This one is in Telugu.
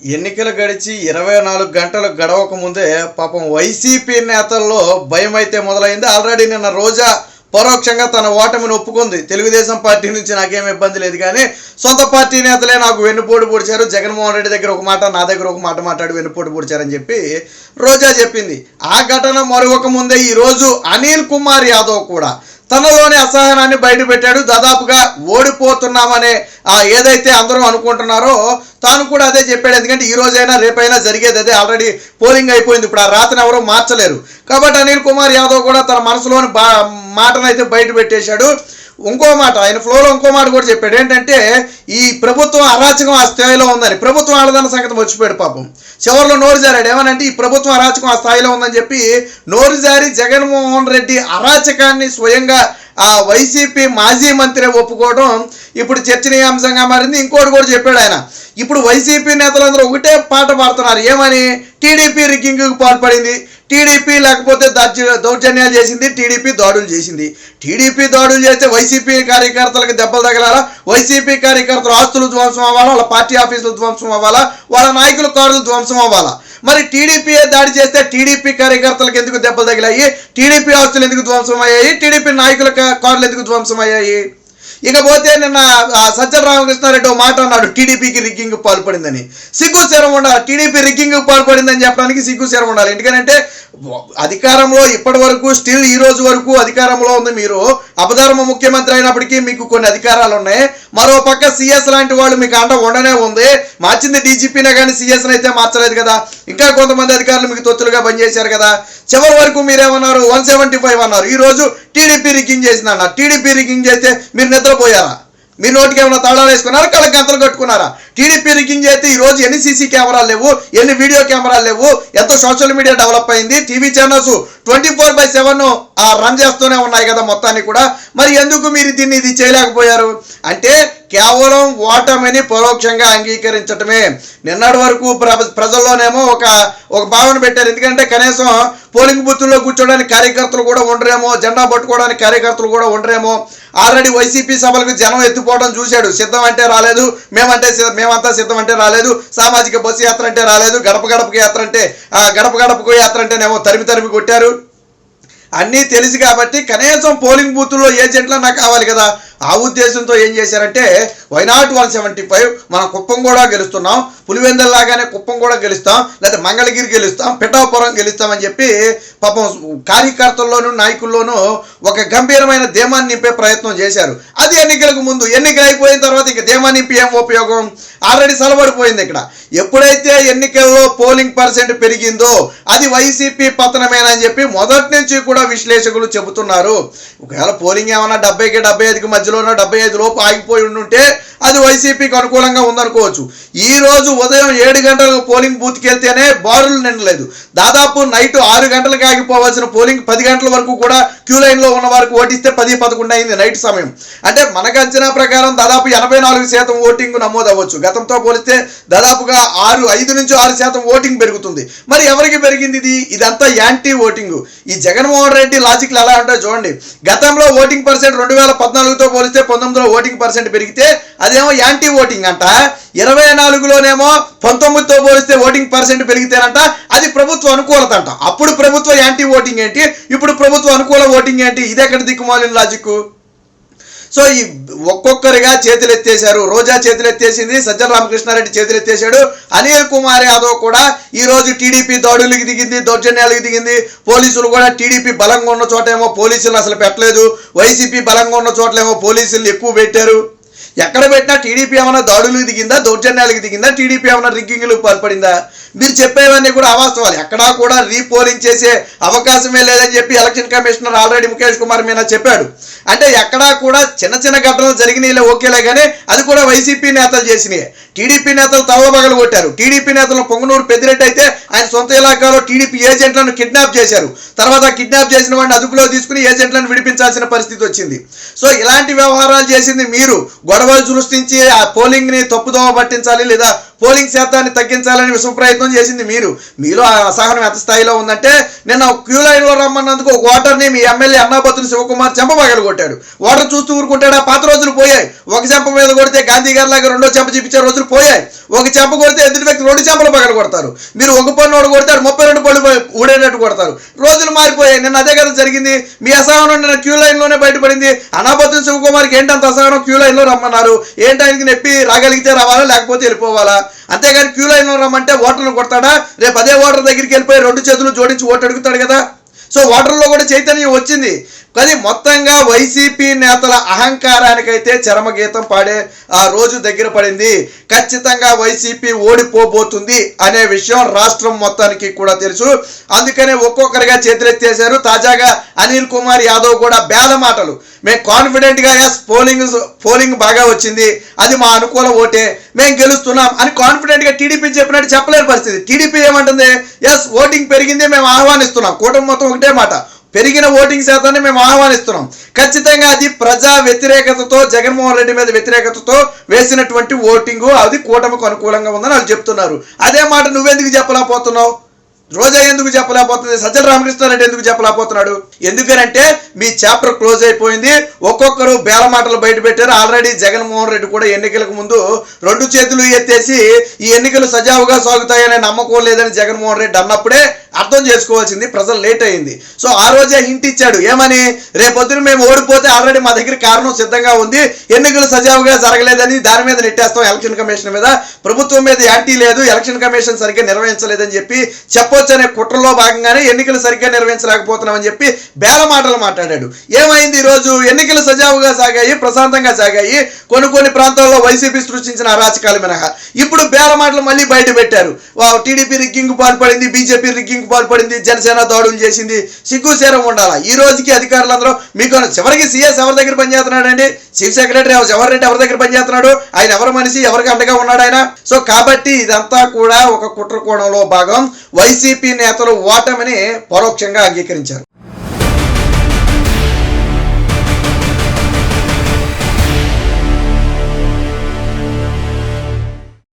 ఎన్నికలు గడిచి 24 గంటలు గడవక ముందే పాపం వైసీపీ నేతల్లో భయం అయితే మొదలైంది. ఆల్రెడీ నిన్న రోజా పరోక్షంగా తన ఓటమిని ఒప్పుకుంది. తెలుగుదేశం పార్టీ నుంచి నాకేం ఇబ్బంది లేదు, కానీ సొంత పార్టీ నేతలే నాకు వెన్నుపోటు పొడిచారు, జగన్మోహన్ రెడ్డి దగ్గర ఒక మాట నా దగ్గర ఒక మాట మాట్లాడి వెన్నుపోటు పొడిచారని చెప్పి రోజా చెప్పింది. ఆ ఘటన మరొక ముందే ఈరోజు అనిల్ కుమార్ యాదవ్ కూడా తనలోని అసహనాన్ని బయటపెట్టాడు. దాదాపుగా ఓడిపోతున్నామనే ఏదైతే అందరూ అనుకుంటున్నారో తాను కూడా అదే చెప్పాడు. ఎందుకంటే ఈ రోజైనా రేపైనా జరిగేది అదే, ఆల్రెడీ పోలింగ్ అయిపోయింది, ఇప్పుడు ఆ రాతను ఎవరో మార్చలేరు. కాబట్టి అనిల్ కుమార్ యాదవ్ కూడా తన మనసులోని మాటనైతే బయట పెట్టేశాడు. ఇంకో మాట ఆయన ఫ్లోలో ఇంకో మాట కూడా చెప్పాడు. ఏంటంటే ఈ ప్రభుత్వం అరాచకం ఆ స్థాయిలో ఉందని, ప్రభుత్వం ఆడదన్న సంగతి మర్చిపోయాడు పాపం. చివరిలో నోరు జారాడు. ఏమనంటే ఈ ప్రభుత్వం అరాచకం ఆ స్థాయిలో ఉందని చెప్పి నోరు జారి జగన్మోహన్ రెడ్డి అరాచకాన్ని స్వయంగా ఆ వైసీపీ మాజీ మంత్రి ఒప్పుకోవడం ఇప్పుడు చర్చనీయాంశంగా మారింది. ఇంకోటి కూడా చెప్పాడు ఆయన. ఇప్పుడు వైసీపీ నేతలందరూ ఒకటే పాట పాడుతున్నారు. ఏమని? టీడీపీ రిగ్గింగ్కి పాల్పడింది, టీడీపీ లేకపోతే దౌర్జన్యాలు చేసింది, టీడీపీ దాడులు చేసింది. టీడీపీ దాడులు చేస్తే వైసీపీ కార్యకర్తలకు దెబ్బలు తగలాలా, వైసీపీ కార్యకర్తలు ఆస్తులు ధ్వంసం అవ్వాలా, వాళ్ళ పార్టీ ఆఫీసులు ధ్వంసం అవ్వాలా, వాళ్ళ నాయకుల కారులు ధ్వంసం అవ్వాలా. మరి టీడీపీ దాడి చేస్తే టీడీపీ కార్యకర్తలకు ఎందుకు దెబ్బలు తగిలాయి, టీడీపీ ఆస్తులు ఎందుకు ధ్వంసం అయ్యాయి, టీడీపీ నాయకుల కార్లు ఎందుకు ధ్వంసం అయ్యాయి? ఇకపోతే నిన్న సజ్జల రామకృష్ణారెడ్డి ఒక మాట అన్నాడు, టీడీపీకి రిగ్గింగ్ పాల్పడిందని. సిగ్గు శరం ఉండాలి. టీడీపీ రిగ్గింగ్ పాల్పడిందని చెప్పడానికి సిగ్గు శరం ఉండాలి. ఎందుకంటే అధికారంలో ఇప్పటి వరకు స్టిల్ ఈ రోజు వరకు అధికారంలో ఉంది. మీరు అపధర్మ ముఖ్యమంత్రి అయినప్పటికీ మీకు కొన్ని అధికారాలు ఉన్నాయి. మరో పక్క సిఎస్ లాంటి వాళ్ళు మీకు అండ ఉండనే ఉంది. మార్చింది డీజీపీనే కానీ సిఎస్ని అయితే మార్చలేదు కదా. ఇంకా కొంతమంది అధికారులు మీకు తొత్తులుగా పనిచేశారు కదా. చివరి వరకు మీరేమన్నారు? 175 అన్నారు. ఈరోజు టీడీపీ రిగ్గింగ్ చేసింది అన్నారు. టీడీపీ రిగ్గింగ్ చేస్తే మీరు నిద్రపోయారా? మీ నోటికి ఏమైనా తాళాలు వేసుకున్నారా, కళ్ళకి గంతలు కట్టుకున్నారా? టీడీపీ రిగ్గింగ్ చేస్తే ఈరోజు ఎన్ని సీసీ కెమెరాలు లేవు, ఎన్ని వీడియో కెమెరాలు లేవు, ఎంతో సోషల్ మీడియా డెవలప్ అయింది, టీవీ ఛానల్స్ 24/7 రన్ చేస్తూనే ఉన్నాయి కదా మొత్తాన్ని కూడా. మరి ఎందుకు మీరు ఇది చేయలేకపోయారు? అంటే కేవలం ఓటమిని పరోక్షంగా అంగీకరించటమే. నిన్నటి వరకు ప్రజల్లోనేమో ఒక భావన పెట్టారు. ఎందుకంటే కనీసం పోలింగ్ బూత్లో కూర్చోడానికి కార్యకర్తలు కూడా ఉండరేమో, జెండా పట్టుకోవడానికి కార్యకర్తలు కూడా ఉండరేమో. ఆల్రెడీ వైసీపీ సభలకు జనం ఎత్తిపోవడం చూశాడు. సిద్ధం అంటే రాలేదు, మేమంతా సిద్ధం అంటే రాలేదు, సామాజిక బస్సు యాత్ర అంటే రాలేదు, గడప గడపకు యాత్ర అంటేనేమో తరిమి కొట్టారు. అన్నీ తెలుసు కాబట్టి కనీసం పోలింగ్ బూత్లో ఏజెంట్లన్నా కావాలి కదా. ఆ ఉద్దేశంతో ఏం చేశారంటే వైనాట్ 175 మన కుప్పం కూడా గెలుస్తున్నాం, పులివెందల్లాగానే కుప్పం కూడా గెలుస్తాం, లేదా మంగళగిరి గెలుస్తాం, పిఠాపురం గెలుస్తామని చెప్పి పాపం కార్యకర్తల్లోనూ నాయకుల్లోనూ ఒక గంభీరమైన ధీమాన్ని నింపే ప్రయత్నం చేశారు. అది ఎన్నికలకు ముందు. ఎన్నికలు అయిపోయిన తర్వాత ఇక ధీమాన్ని నింపి ఏం ఉపయోగం? ఆల్రెడీ సలబడిపోయింది. ఇక్కడ ఎప్పుడైతే ఎన్నికల్లో పోలింగ్ పర్సెంట్ పెరిగిందో అది వైసీపీ పతనమేనని చెప్పి మొదటి నుంచి కూడా విశ్లేషకులు చెబుతున్నారు. ఒకవేళ పోలింగ్ ఏమన్నా 70కి 75కి మధ్యలోనో 75 లోపు ఆగిపోయి ఉంటే అది వైసీపీకి అనుకూలంగా ఉందనుకోవచ్చు. ఈ రోజు ఉదయం 7 గంటలకు పోలింగ్ బూత్కి వెళ్తేనే బారులు నిండలేదు. దాదాపు నైట్ 6 గంటలకు ఆగిపోవాల్సిన పోలింగ్ 10 గంటల వరకు కూడా క్యూ లైన్లో ఉన్న వారికి ఓటిస్తే 10-11 అయింది నైట్ సమయం. అంటే మనకు అంచనా ప్రకారం దాదాపు 84% ఓటింగ్ నమోదు అవ్వచ్చు. గతంతో పోలిస్తే దాదాపుగా 5 నుంచి 6% ఓటింగ్ పెరుగుతుంది. మరి ఎవరికి పెరిగింది ఇది? ఇదంతా యాంటీ ఓటింగ్. ఈ జగన్మోహన్ రెడ్డి లాజిక్లు ఎలా ఉంటాయో చూడండి. గతంలో ఓటింగ్ పర్సెంట్ 2014తో పోలిస్తే 19లో ఓటింగ్ పర్సెంట్ పెరిగితే అదేమో యాంటీ ఓటింగ్ అంట. 24లోనేమో 19తో పోలిస్తే ఓటింగ్ పర్సెంట్ పెరిగితేనంట అది ప్రభుత్వ అనుకూలత అంట. అప్పుడు ప్రభుత్వ యాంటీ ఓటింగ్ ఏంటి, ఇప్పుడు ప్రభుత్వ అనుకూల ఓటింగ్ ఏంటి? ఇదెక్కడ దిక్కుమాలిన లాజిక్? సో ఈ ఒక్కొక్కరిగా చేతులెత్తేశారు. రోజా చేతులెత్తేసింది, సజ్జల రామకృష్ణారెడ్డి చేతులెత్తేశాడు, అనిల్ కుమార్ యాదవ్ కూడా ఈరోజు టీడీపీ దాడులకు దిగింది, దౌర్జన్యాలకు దిగింది. పోలీసులు కూడా టీడీపీ బలంగా ఉన్న చోటేమో పోలీసులు అసలు పెట్టలేదు, వైసీపీ బలంగా ఉన్న చోట్లేమో పోలీసులు ఎక్కువ పెట్టారు. ఎక్కడ పెట్టినా టీడీపీ ఏమైనా దాడులకు దిగిందా, దౌర్జన్యాలకు దిగిందా, టీడీపీ ఏమైనా రిగ్గింగ్లకు పాల్పడిందా? మీరు చెప్పేవన్నీ కూడా అవాస్తవాలు. ఎక్కడా కూడా రీపోలింగ్ చేసే అవకాశమే లేదని చెప్పి election commissioner already Mukesh Kumar Meena చెప్పాడు. అంటే ఎక్కడా కూడా చిన్న ఘటనలు జరిగినాయిలే ఓకేలే, కానీ అది కూడా వైసీపీ నేతలు చేసినాయి. టీడీపీ నేతలు తవబగలు కొట్టారు. టీడీపీ నేతలు పొంగనూరు పెద్దిరెడ్డి అయితే ఆయన సొంత ఇలాకాలో టీడీపీ ఏజెంట్లను కిడ్నాప్ చేశారు. తర్వాత కిడ్నాప్ చేసిన వాడిని అదుపులో తీసుకుని ఏజెంట్లను విడిపించాల్సిన పరిస్థితి వచ్చింది. సో ఇలాంటి వ్యవహారాలు చేసింది మీరు. గొడవలు సృష్టించి ఆ పోలింగ్ని తప్పుదోవ పట్టించాలి, లేదా పోలింగ్ శాతాన్ని తగ్గించాలని విశ్వ ప్రయత్నం చేసింది మీరు. మీలో ఆ అసహనం ఎంత స్థాయిలో ఉందంటే నిన్న క్యూ లైన్లో రమ్మన్నందుకు ఒక ఓటర్ని మీ ఎమ్మెల్యే అన్నాబత్తుని శివకుమార్ చెంప పగలు కొట్టాడు. ఓటర్ చూస్తూ ఊరుకుంటాడా? పాత రోజులు పోయాయి. ఒక చెంప మీద కొడితే గాంధీ గారి లాగా రెండో చెంప చూపించే రోజులు పోయాయి. ఒక చెంప కొడితే ఎదుటి వ్యక్తి 2 చెంపలు పగలు కొడతారు. మీరు ఒక పన్ను కొడతారు, 32 పళ్ళు ఊడేటట్టు కొడతారు. రోజులు మారిపోయాయి. నిన్న అదే కదా జరిగింది. మీ అసహనం నిన్న క్యూ లైన్లోనే బయటపడింది. అన్నాబత్తుని శివకుమార్కి ఏంటంత అసహనం? క్యూ లైన్లో రమ్మన్నారు. ఏంటి ఆయనకి నొప్పి? రాగలిగితే రావాలా, లేకపోతే వెళ్ళిపోవాలా? అంతేగాని క్యూ లైన్లో రమ్మంటే ఓటర్లు కొడతాడా? రేపు అదే ఓటర్ దగ్గరికి వెళ్ళిపోయి 2 చేతులు జోడించి ఓటు అడుగుతాడు కదా. సో ఓటర్లో కూడా చైతన్యం వచ్చింది. కానీ మొత్తంగా వైసీపీ నేతల అహంకారానికైతే చరమగీతం పాడే ఆ రోజు దగ్గర పడింది. ఖచ్చితంగా వైసీపీ ఓడిపోబోతుంది అనే విషయం రాష్ట్రం మొత్తానికి కూడా తెలుసు. అందుకనే ఒక్కొక్కరిగా చేతులెత్తేశారు. తాజాగా అనిల్ కుమార్ యాదవ్ కూడా బేల మాటలు. మేము కాన్ఫిడెంట్గా పోలింగ్ బాగా వచ్చింది, అది మా అనుకూల ఓటే, మేము గెలుస్తున్నాం అని కాన్ఫిడెంట్గా టీడీపీ చెప్పినట్టు చెప్పలేని పరిస్థితి. టీడీపీ ఏమంటుంది? ఎస్ ఓటింగ్ పెరిగింది, మేము ఆహ్వానిస్తున్నాం. కూటమి మొత్తం ఒకటే మాట, పెరిగిన ఓటింగ్ శాతాన్ని మేము ఆహ్వానిస్తున్నాం. ఖచ్చితంగా అది ప్రజా వ్యతిరేకతతో, జగన్మోహన్ రెడ్డి మీద వ్యతిరేకతతో వేసినటువంటి ఓటింగు, అది కూటమికి అనుకూలంగా ఉందని వాళ్ళు చెప్తున్నారు. అదే మాట నువ్వెందుకు చెప్పలేకపోతున్నావు? రోజా ఎందుకు చెప్పలేకపోతుంది? సజ్జల రామకృష్ణారెడ్డి ఎందుకు చెప్పలేకపోతున్నాడు? ఎందుకనంటే మీ చాప్టర్ క్లోజ్ అయిపోయింది. ఒక్కొక్కరు బేల మాటలు బయట పెట్టారు. ఆల్రెడీ జగన్మోహన్ రెడ్డి కూడా ఎన్నికలకు ముందు 2 చేతులు ఎత్తేసి ఈ ఎన్నికలు సజావుగా సాగుతాయనే నమ్మకం లేదని జగన్మోహన్ రెడ్డి అన్నప్పుడే అర్థం చేసుకోవాల్సింది. ప్రజలు లేట్ అయింది. సో ఆ రోజే హింట్ ఇచ్చాడు. ఏమని? రేపొద్దున మేము ఓడిపోతే ఆల్రెడీ మా దగ్గర కారణం సిద్ధంగా ఉంది, ఎన్నికలు సజావుగా జరగలేదని దాని మీద నెట్టేస్తాం, ఎలక్షన్ కమిషన్ మీద. ప్రభుత్వం మీద యాంటీ లేదు, ఎలక్షన్ కమిషన్ సరిగ్గా నిర్వహించలేదని చెప్పి చెప్పొచ్చనే కుట్రలో భాగంగానే ఎన్నికలు సరిగ్గా నిర్వహించలేకపోతున్నామని చెప్పి బేల మాటలు మాట్లాడాడు. ఏమైంది? ఈరోజు ఎన్నికలు సజావుగా సాగాయి, ప్రశాంతంగా సాగాయి. కొన్ని ప్రాంతాల్లో వైసీపీ సృష్టించిన అరాచకాలు మినహా. ఇప్పుడు బేల మాటలు మళ్ళీ బయట పెట్టారు. టీడీపీ రిగ్గింగ్ పాల్పడింది, బీజేపీ రిగ్గింగ్ పాల్పడింది, జనసేన దాడులు చేసింది. సిగ్గుసేరం ఉండాలా? ఈ రోజుకి అధికారులందరూ మీకు చివరికి సీఎస్ ఎవరి దగ్గర పనిచేస్తున్నాడండి? చీఫ్ సెక్రటరీ జవహర్ రెడ్డి ఎవరి దగ్గర పనిచేస్తున్నాడు? ఆయన ఎవరి మనిషి? ఎవరికి అండగా ఉన్నాడు ఆయన? సో కాబట్టి ఇదంతా కూడా ఒక కుట్ర కోణంలో భాగం. వైసీపీ నేతలు ఓటమిని పరోక్షంగా అంగీకరించారు.